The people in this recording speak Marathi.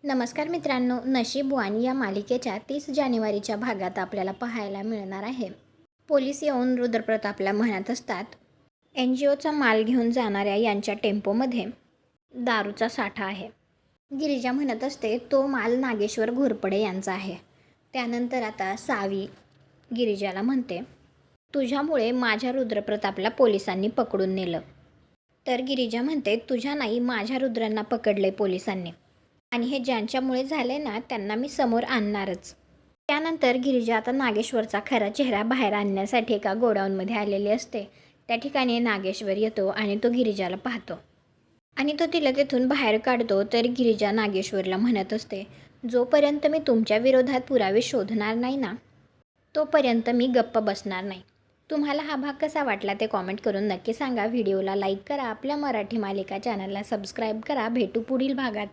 नमस्कार मित्रांनो, नशीब वाणी या मालिकेच्या 30 जानेवारीच्या भागात आपल्याला पाहायला मिळणार आहे. पोलीस येऊन रुद्रप्रतापला म्हणत असतात, NGOचा माल घेऊन जाणाऱ्या यांच्या टेम्पोमध्ये दारूचा साठा आहे. गिरिजा म्हणत असते, तो माल नागेश्वर घोरपडे यांचा आहे. त्यानंतर आता सावी गिरिजाला म्हणते, तुझ्यामुळे माझ्या रुद्रप्रतापला पोलिसांनी पकडून नेलं. तर गिरिजा म्हणते, तुझ्या नाही माझ्या रुद्रांना पकडले पोलिसांनी, आणि हे ज्यांच्यामुळे झाले ना त्यांना मी समोर आणणारच. त्यानंतर गिरिजा आता नागेश्वरचा खरा चेहरा बाहेर आणण्यासाठी एका गोडाऊनमध्ये आलेली असते. त्या ठिकाणी नागेश्वर येतो आणि तो गिरिजाला पाहतो आणि तो तिला तिथून बाहेर काढतो. तर गिरिजा नागेश्वरला म्हणत असते, जोपर्यंत मी तुमच्या विरोधात पुरावे शोधणार नाही ना तोपर्यंत मी गप्प बसणार नाही. तुम्हाला हा भाग कसा वाटला ते कॉमेंट करून नक्की सांगा. व्हिडिओला लाईक करा, आपल्या मराठी मालिका चॅनलला सबस्क्राईब करा. भेटू पुढील भागात.